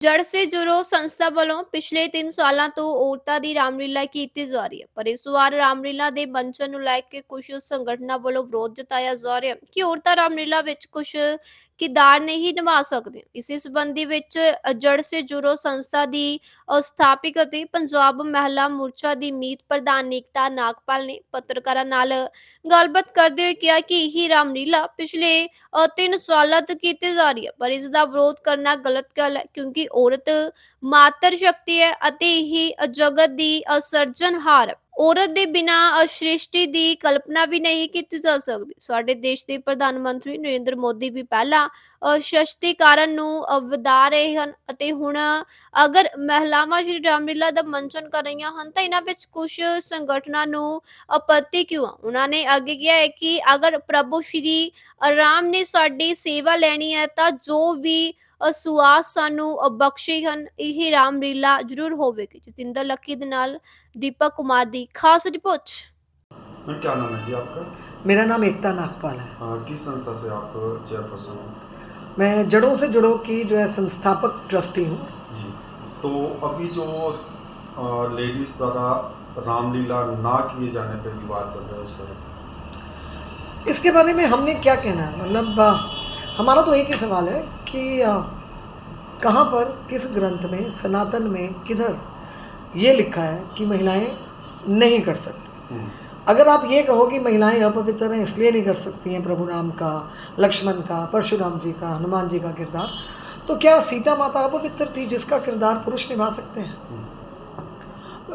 ਜੜ ਸੇ ਜੁੜੋ ਸੰਸਥਾ ਵੱਲੋਂ ਪਿਛਲੇ 3 ਸਾਲਾਂ ਤੋਂ ਔਰਤਾਂ ਦੀ ਰਾਮਲੀਲਾ ਕੀਤੀ ਜਾ ਰਹੀ ਹੈ, ਪਰ ਇਸ ਵਾਰ ਰਾਮਲੀਲਾ ਦੇ ਮੰਚਨ ਨੂੰ ਲੈ ਕੇ ਕੁਝ ਸੰਗਠਨਾਂ ਵੱਲੋਂ ਵਿਰੋਧ ਜਤਾਇਆ ਜਾ ਰਿਹਾ ਹੈ ਕਿ ਔਰਤਾਂ ਰਾਮਲੀਲਾ ਵਿੱਚ ਕੁਝ ਕਿਰਦਾਰ ਨਹੀਂ ਨਿਭਾ ਸਕਦੇ। ਇਸੇ ਸੰਬੰਧੀ ਵਿੱਚ ਜੜ ਸੇ ਜੁੜੋ ਸੰਸਥਾ ਦੀ ਸਥਾਪਕ ਅਤੇ ਪੰਜਾਬ ਮਹਿਲਾ ਮੋਰਚਾ ਦੀ ਮੀਤ ਪ੍ਰਧਾਨ ਏਕਤਾ ਨਾਗਪਾਲ ਨੇ ਪੱਤਰਕਾਰਾਂ ਨਾਲ ਗੱਲਬਾਤ ਕਰਦੇ ਹੋਏ ਕਿਹਾ ਕਿ ਇਹ ਰਾਮਲੀਲਾ ਪਿਛਲੇ 3 ਸਾਲਾਂ ਤੋਂ ਕੀਤੀ ਜਾ ਰਹੀ ਹੈ, ਪਰ ਇਸ ਦਾ ਵਿਰੋਧ ਕਰਨਾ ਗਲਤ ਗੱਲ ਹੈ ਕਿਉਂਕਿ ਔਰਤ ਮਾਤਰ ਸ਼ਕਤੀ ਹੈ ਅਤੇ ਇਹ ਜਗਤ ਦੀ ਸਿਰਜਣਹਾਰ ਹੈ। ਔਰਤ ਦੇ ਬਿਨਾਂ ਸ੍ਰਿਸ਼ਟੀ ਦੀ ਕਲਪਨਾ ਵੀ ਨਹੀਂ ਕੀਤੀ ਜਾ ਸਕਦੀ। ਸਾਡੇ ਦੇਸ਼ ਦੇ ਪ੍ਰਧਾਨ ਮੰਤਰੀ ਨਰਿੰਦਰ ਮੋਦੀ ਵੀ ਪਹਿਲਾਂ ਸਸ਼ਕਤੀਕਰਨ ਨੂੰ ਵਧਾ ਰਹੇ ਹਨ ਅਤੇ ਹੁਣ ਅਗਰ ਮਹਿਲਾਵਾਂ ਸ਼੍ਰੀ ਰਾਮਲੀਲਾ ਦਾ ਮੰਚਨ ਕਰ ਰਹੀਆਂ ਹਨ ਤਾਂ ਇਹਨਾਂ ਵਿੱਚ ਕੁਝ ਸੰਗਠਨਾਂ ਨੂੰ ਆਪੱਤੀ ਕਿਉਂ ਆ। ਉਹਨਾਂ ਨੇ ਅੱਗੇ ਕਿਹਾ ਹੈ ਕਿ ਅਗਰ ਪ੍ਰਭੂ ਸ਼੍ਰੀ ਰਾਮ ਨੇ ਸਾਡੀ ਸੇਵਾ ਲੈਣੀ ਹੈ ਤਾਂ ਜੋ ਵੀ ਸੁਆਸ ਸਾਨੂੰ ਬਖਸ਼ੇ ਹਨ, ਇਹ ਰਾਮਲੀਲਾ ਜ਼ਰੂਰ ਹੋਵੇਗੀ। ਜਤਿੰਦਰ ਲੱਕੀ ਦੇ ਨਾਲ दीपक कुमार दी खास रिपोर्ट। मैम, क्या नाम है जी आपका? मेरा नाम एकता नागपाल है। हाँ, किस संस्था से आप चेयरपर्सन हैं? मैं जड़ों से जुड़ो की जो है संस्थापक ट्रस्टी हूँ जी। तो अभी जो लेडीज़ द्वारा रामलीला ना किए जाने पर विवाद चल रहा है, उस पर इसके बारे में हमने क्या कहना है, मतलब हमारा तो एक ही सवाल है कि कहाँ पर किस ग्रंथ में सनातन में किधर ये लिखा है कि महिलाएं नहीं कर सकती। अगर आप ये कहो कि महिलाएं अपवित्र हैं इसलिए नहीं कर सकती हैं प्रभु राम का, लक्ष्मण का, परशुराम जी का, हनुमान जी का किरदार, तो क्या सीता माता अपवित्र थी जिसका किरदार पुरुष निभा सकते हैं?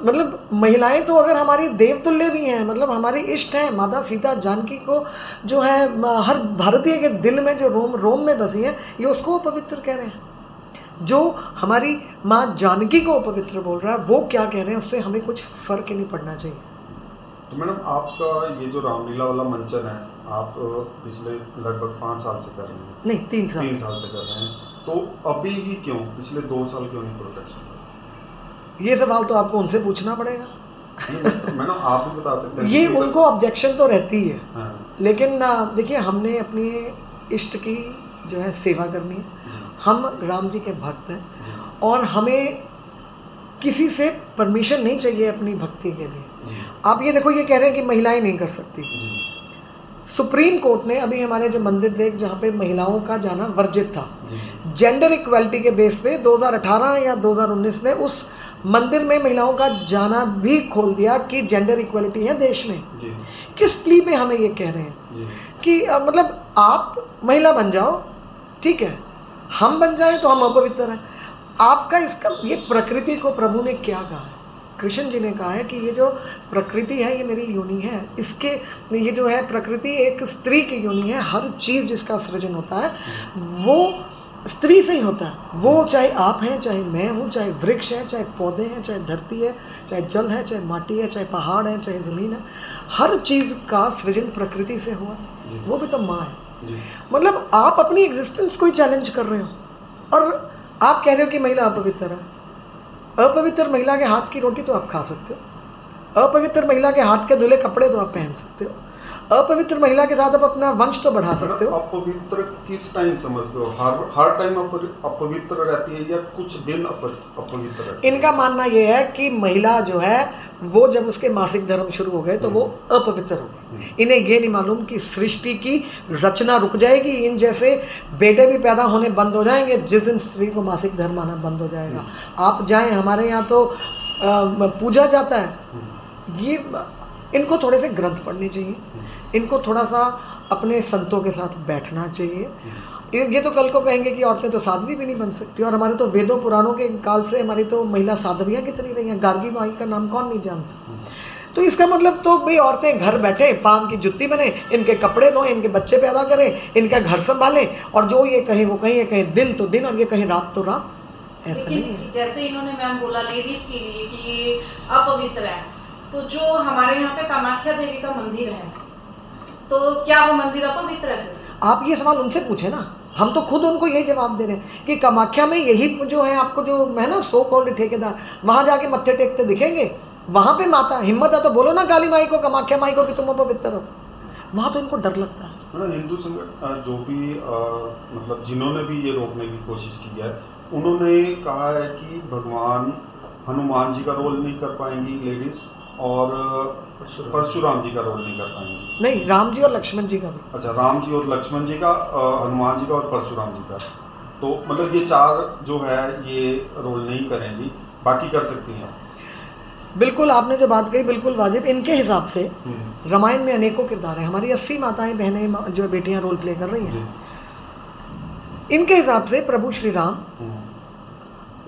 मतलब महिलाएं तो अगर हमारी देवतुल्य भी हैं, मतलब हमारी इष्ट हैं। माता सीता जानकी को जो है हर भारतीय के दिल में जो रोम रोम में बसी है, ये उसको अपवित्र कह रहे हैं। जो हमारी माँ जानकी को पवित्र बोल रहा है वो क्या कह रहे हैं, उससे हमें कुछ फर्क ही नहीं पड़ना चाहिए। तो मैडम, आपका ये जो रामलीला वाला मंचन है, आप पिछले लगभग 5 साल से कर रहे हैं? नहीं, 3 साल 3 साल से कर रहे हैं। तो अभी ही क्यों, पिछले 2 साल क्यों नहीं प्रोटेस्ट हुआ? ये सवाल तो आपको उनसे पूछना पड़ेगा। मैडम, आप भी बता सकते हैं। ये उनको ऑब्जेक्शन तो रहती है। हाँ। लेकिन देखिए, हमने अपनी इष्ट की जो है सेवा करनी है। हम राम जी के भक्त हैं और हमें किसी से परमिशन नहीं चाहिए अपनी भक्ति के लिए। आप ये देखो, ये कह रहे हैं कि महिलाएं नहीं कर सकती। सुप्रीम कोर्ट ने अभी हमारे जो मंदिर थे जहाँ पे महिलाओं का जाना वर्जित था, जेंडर इक्वालिटी के बेस पे 2018 या 2019 में उस मंदिर में महिलाओं का जाना भी खोल दिया कि जेंडर इक्वालिटी है देश में। किस प्ली में हमें ये कह रहे हैं कि मतलब आप महिला बन जाओ, ठीक है, हम बन जाएं तो हम अपवित्र हैं। आपका इसका ये प्रकृति को प्रभु ने क्या कहा है? कृष्ण जी ने कहा है कि ये जो प्रकृति है ये मेरी योनि है। इसके ये जो है प्रकृति एक स्त्री की योनि है। हर चीज़ जिसका सृजन होता है वो स्त्री से ही होता है। वो चाहे आप हैं, चाहे मैं हूँ, चाहे वृक्ष है, चाहे पौधे हैं, चाहे धरती है, चाहे जल है, चाहे माटी है, चाहे पहाड़ है, चाहे ज़मीन है, हर चीज़ का सृजन प्रकृति से हुआ। वो भी तो माँ है। मतलब आप अपनी एग्जिस्टेंस को ही चैलेंज कर रहे हो और आप कह रहे हो कि महिला अपवित्र है। अपवित्र महिला के हाथ की रोटी तो आप खा सकते हो, अपवित्र महिला के हाथ के धुले कपड़े तो आप पहन सकते हो, अपवित्र महिला के साथ आप अपना वंश तो बढ़ा सकते हो। अपवित्र किस टाइम समझते हो? हर टाइम अपवित्र रहती है या कुछ दिन अपवित्र रहती है? इनका मानना ये है कि महिला जो है वो जब उसके मासिक धर्म शुरू हो गए तो वो अपवित्र हो गई। इन्हें ये नहीं मालूम कि सृष्टि की रचना रुक जाएगी, इन जैसे बेटे भी पैदा होने बंद हो जाएंगे जिस दिन स्त्री को मासिक धर्म आना बंद हो जाएगा। आप जाएं, हमारे यहाँ तो पूजा जाता है। ये इनको थोड़े से ग्रंथ पढ़ने चाहिए, इनको थोड़ा सा अपने संतों के साथ बैठना चाहिए। ये तो कल को कहेंगे कि औरतें तो साध्वी भी नहीं बन सकती, और हमारे तो वेदों पुराणों के काल से हमारी तो महिला साध्वियाँ कितनी रही हैं। गार्गी माई का नाम कौन नहीं जानता? तो इसका मतलब तो भाई औरतें घर बैठे पाम की जुत्ती बने, इनके कपड़े धोएं, इनके बच्चे पैदा करें, इनका घर संभालें, और जो ये कहें वो कहें, ये कहें दिन तो दिन और ये कहें रात तो रात। ऐसा नहीं है। जैसे इन्होंने मैम बोला लेडीज के लिए कि ये अपवित्र है, तो जो हमारे यहाँ पे कामाख्या देवी का मंदिर है, तो क्या वो मंदिर अपवित्र है? आप ये सवाल उनसे पूछे ना, हम तो खुद उनको यही जवाब दे रहे हैं कि कामाख्या में यही जो है आपको जो है ना सो कॉल्ड ठेकेदार, वहाँ जाके मत्थे टेकते दिखेंगे। वहाँ पे माता हिम्मत है तो बोलो ना काली माई को, कामाख्या माई को कि तुम अपवित्र हो। वहाँ तो इनको डर लगता है। हिंदू संगठन जो भी मतलब जिन्होंने भी ये रोकने की कोशिश की है उन्होंने कहा है कि भगवान हनुमान जी का रोल नहीं कर पाएंगी लेडीज, और परशुराम जी का रोल नहीं कर पाएंगी। नहीं, राम जी और लक्ष्मण जी का भी। अच्छा, राम जी और लक्ष्मण जी का, हनुमान जी का और परशुराम जी का, तो मतलब ये 4 जो है ये रोल नहीं करेंगी, बाकी कर सकती हैं। बिल्कुल, आपने जो बात कही बिल्कुल वाजिब। इनके हिसाब से हम्म, रामायण में अनेकों किरदार हैं, हमारी 80 माताएं बहनें जो बेटियां रोल प्ले कर रही जी, हैं। इनके हिसाब से प्रभु श्री राम, हम्म,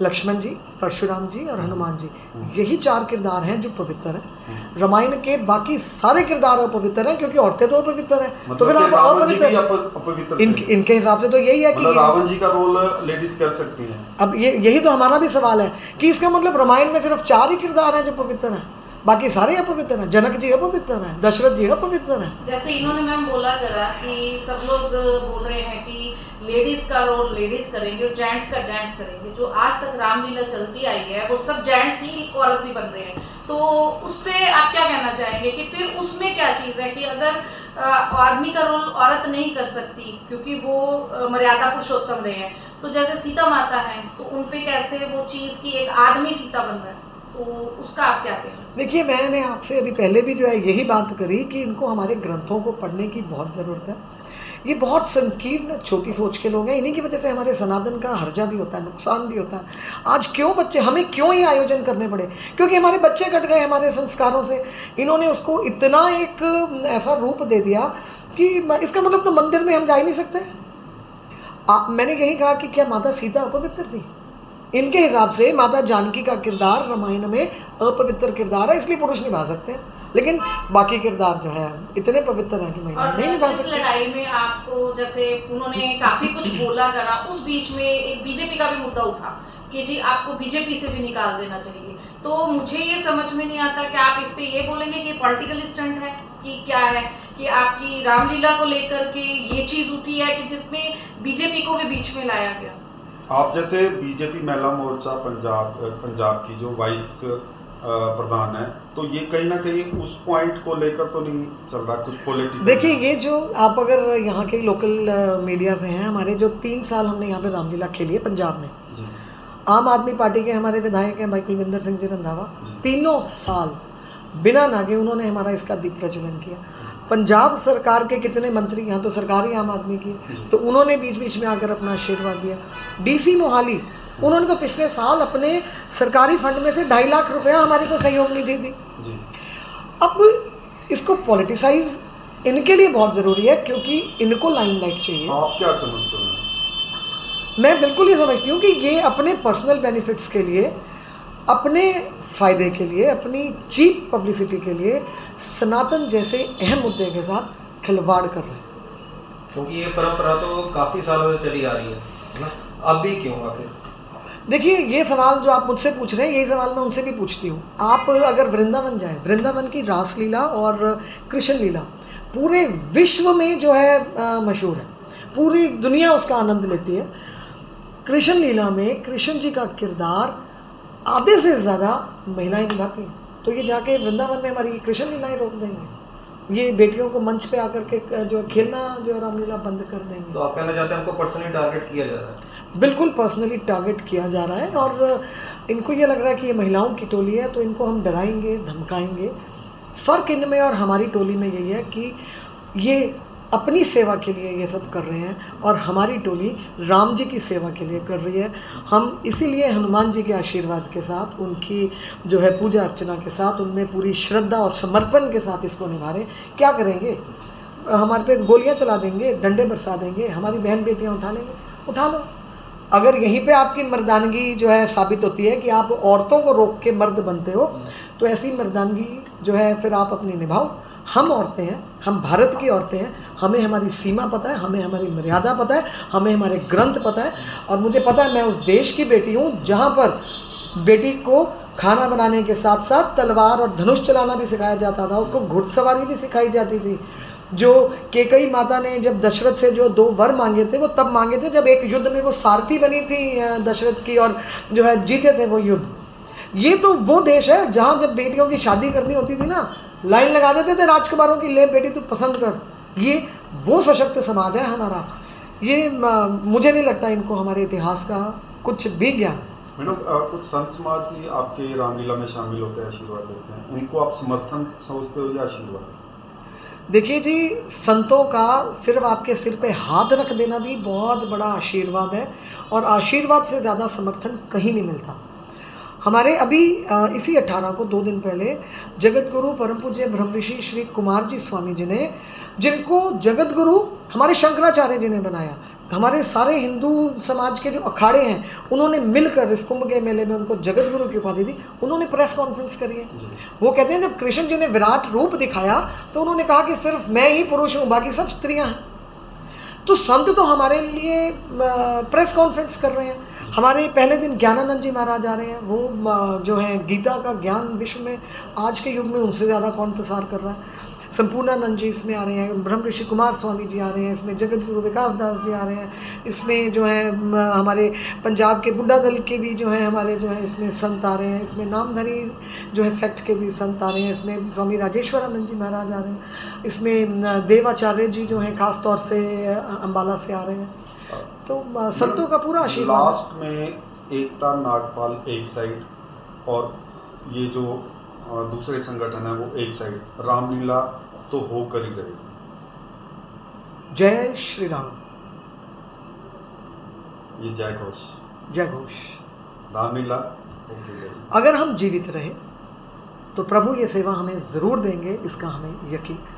लक्ष्मण जी, परशुराम जी और हनुमान जी, हम्म, यही 4 किरदार हैं जो पवित्र हैं। हम्म। रामायण के बाकी सारे किरदार अपवित्र हैं, क्योंकि औरतें तो अपवित्र हैं, तो मतलब फिर कि आप रावण जी अपवित्र। भी अपवित्र थे। इनके हिसाब से तो यही है कि मतलब रावण जी का रोल लेडीज कर सकती हैं। अब यही तो हमारा भी सवाल है कि इसका मतलब रामायण में सिर्फ 4 ही किरदार हैं जो पवित्र हैं, बाकी सारे अपवित्र हैं। जनक जी अपवित्र हैं, दशरथ जी अपवित्र हैं। जैसे इन्होंने मैम बोला जरा कि सब लोग बोल रहे हैं कि लेडीज का रोल लेडीज करेंगे और जेंट्स का जेंट्स करेंगे। जो आज तक रामलीला चलती आई है वो सब जेंट्स ही औरत भी बन रहे हैं, तो उस पे आप क्या कहना चाहेंगे कि फिर उसमें क्या चीज़ है कि अगर आदमी का रोल औरत नहीं कर सकती क्योंकि वो मर्यादा पुरुषोत्तम रहे हैं, तो जैसे सीता माता हैं तो उन पे कैसे वो चीज़ की एक आदमी सीता बन रहा है, तो उसका आप क्या कहेंगे? देखिए, मैंने आपसे अभी पहले भी जो है यही बात करी कि इनको हमारे ग्रंथों को पढ़ने की बहुत ज़रूरत है। ये बहुत संकीर्ण छोटी सोच के लोग हैं, इन्हीं की वजह से हमारे सनातन का हर्जा भी होता है, नुकसान भी होता है। आज क्यों बच्चे, हमें क्यों ये आयोजन करने पड़े? क्योंकि हमारे बच्चे कट गए हमारे संस्कारों से। इन्होंने उसको इतना एक ऐसा रूप दे दिया कि इसका मतलब तो मंदिर में हम जा ही नहीं सकते। मैंने यही कहा कि क्या माता सीता अपवित्र थी? इनके हिसाब से माता जानकी का किरदार रामायण में अपवित्र किरदार है, इसलिए पुरुष निभा सकते हैं, लेकिन बाकी किरदार जो है इतने पवित्र हैं कि महिला नहीं निभा और इस सकती। लड़ाई में आपको जैसे उन्होंने काफी कुछ बोला करा, उस बीच में एक बीजेपी का भी मुद्दा उठा कि जी आपको बीजेपी से भी निकाल देना चाहिए, तो मुझे ये समझ में नहीं आता कि आप इस पे ये बोलेंगे कि पॉलिटिकल स्टंट है कि क्या है, कि आपकी रामलीला को लेकर के ये चीज उठी है कि जिसमें बीजेपी को भी बीच में लाया गया। आप जैसे बीजेपी महिला मोर्चा पंजाब की जो वाइस प्रधान है, तो ये कहीं ना कहीं उस पॉइंट को लेकर तो नहीं चल रहा कुछ पॉलिटिकल? देखिए, ये जो आप अगर यहाँ के लोकल मीडिया से हैं, हमारे जो 3 साल हमने यहाँ पे रामलीला खेली है पंजाब में, जी, आम आदमी पार्टी के हमारे विधायक हैं भाई कुलविंदर सिंह जी रंधावा, जी। 3 साल बिना नागे उन्होंने हमारा इसका दीप प्रज्वलन किया। पंजाब सरकार के कितने मंत्री, यहाँ तो सरकार ही आम आदमी की है, जी। तो उन्होंने बीच बीच में आकर अपना आशीर्वाद दिया। डीसी मोहाली, उन्होंने तो पिछले साल अपने सरकारी फंड में से 2.5 लाख रुपया हमारे को सहयोग निधि दी। जी, अब इसको पॉलिटिसाइज इनके लिए बहुत ज़रूरी है, क्योंकि इनको लाइमलाइट चाहिए। आप क्या समझते हैं? मैं बिल्कुल ये समझती हूँ कि ये अपने पर्सनल बेनिफिट्स के लिए, अपने फ़ायदे के लिए, अपनी चीप पब्लिसिटी के लिए सनातन जैसे अहम मुद्दे के साथ खिलवाड़ कर रहे हैं। क्योंकि ये परंपरा तो काफ़ी सालों से चली आ रही है ना, अब भी क्यों आखिर? देखिए, ये सवाल जो आप मुझसे पूछ रहे हैं, यही सवाल मैं उनसे भी पूछती हूँ। आप अगर वृंदावन जाएं, वृंदावन की रासलीला और कृष्ण लीला पूरे विश्व में जो है मशहूर है, पूरी दुनिया उसका आनंद लेती है। कृष्ण लीला में कृष्ण जी का किरदार आधे से ज़्यादा महिलाएं निभाती हैं, तो ये जाके वृंदावन में हमारी कृष्ण लीलाएं रोक देंगे, ये बेटियों को मंच पे आकर के जो खेलना जो है रामलीला बंद कर देंगे। तो आप कहना चाहते हैं हमको पर्सनली टारगेट किया जा रहा है? बिल्कुल पर्सनली टारगेट किया जा रहा है, और इनको ये लग रहा है कि ये महिलाओं की टोली है तो इनको हम डराएंगे, धमकाएंगे। फ़र्क इनमें और हमारी टोली में यही है कि ये अपनी सेवा के लिए ये सब कर रहे हैं और हमारी टोली राम जी की सेवा के लिए कर रही है। हम इसीलिए हनुमान जी के आशीर्वाद के साथ, उनकी जो है पूजा अर्चना के साथ, उनमें पूरी श्रद्धा और समर्पण के साथ इसको निभा रहे हैं। क्या करेंगे? हमारे पे गोलियां चला देंगे, डंडे बरसा देंगे, हमारी बहन बेटियां उठा लेंगे, उठा लो। अगर यहीं पे आपकी मर्दानगी जो है साबित होती है कि आप औरतों को रोक के मर्द बनते हो, तो ऐसी मर्दानगी जो है फिर आप अपनी निभाओ। हम औरतें हैं, हम भारत की औरतें हैं, हमें हमारी सीमा पता है, हमें हमारी मर्यादा पता है, हमें हमारे ग्रंथ पता है, और मुझे पता है मैं उस देश की बेटी हूँ जहाँ पर बेटी को खाना बनाने के साथ साथ तलवार और धनुष चलाना भी सिखाया जाता था, उसको घुड़सवारी भी सिखाई जाती थी। जो केकई माता ने जब दशरथ से जो 2 वर मांगे थे, वो तब मांगे थे जब एक युद्ध में वो सारथी बनी थी दशरथ की, और जो है जीते थे वो युद्ध। ये तो वो देश है जहाँ जब बेटियों की शादी करनी होती थी ना, लाइन लगा देते थे राजकुमारों की, ले बेटी तू पसंद कर। ये वो सशक्त समाज है हमारा। ये मुझे नहीं लगता इनको हमारे इतिहास का कुछ भी ज्ञान है। मैडम कुछ संत समाज भी आपके रामलीला में शामिल होते हैं, आशीर्वाद देते हैं, उनको आप समर्थन समझते हो या आशीर्वाद? देखिए जी, संतों का सिर्फ आपके सिर पे हाथ रख देना भी बहुत बड़ा आशीर्वाद है, और आशीर्वाद से ज़्यादा समर्थन कहीं नहीं मिलता। हमारे अभी इसी 18 को 2 दिन पहले जगत गुरु परम पूज्य ब्रह्म ऋषि श्री कुमार जी स्वामी जी ने, जिनको जगत गुरु हमारे शंकराचार्य जी ने बनाया, हमारे सारे हिंदू समाज के जो अखाड़े हैं उन्होंने मिलकर इस कुंभ के मेले में उनको जगत गुरु की उपाधि दी, उन्होंने प्रेस कॉन्फ्रेंस करी है। वो कहते हैं जब कृष्ण जी ने विराट रूप दिखाया तो उन्होंने कहा कि सिर्फ मैं ही पुरुष हूँ, बाकी सब स्त्रियाँ हैं। तो संत तो हमारे लिए प्रेस कॉन्फ्रेंस कर रहे हैं। हमारे पहले दिन ज्ञानानंद जी महाराज आ रहे हैं, वो जो है गीता का ज्ञान विश्व में आज के युग में उनसे ज़्यादा कौन प्रसार कर रहा है। संपूर्णानंद जी इसमें आ रहे हैं, ब्रह्म ऋषि कुमार स्वामी जी आ रहे हैं, इसमें जगत गुरु विकास दास जी आ रहे हैं, इसमें जो है हमारे पंजाब के बुड्ढा दल के भी जो है हमारे जो है इसमें संत आ रहे हैं, इसमें नामधरी जो है सेक्ट के भी संत आ रहे हैं, इसमें स्वामी राजेश्वरानंद जी महाराज आ रहे हैं, इसमें देवाचार्य जी जो हैं खास तौर से अम्बाला से आ रहे हैं। तो संतों का पूरा आशीर्वाद। लास्ट में एकता नागपाल एक साइड और ये जो दूसरे संगठन है वो एक साइड, रामलीला तो हो कर ही रहेगी। जय श्री राम, ये जय घोष, जय घोष। रामलीला होकर रहेगी। अगर हम जीवित रहे तो प्रभु ये सेवा हमें ज़रूर देंगे, इसका हमें यकीन है।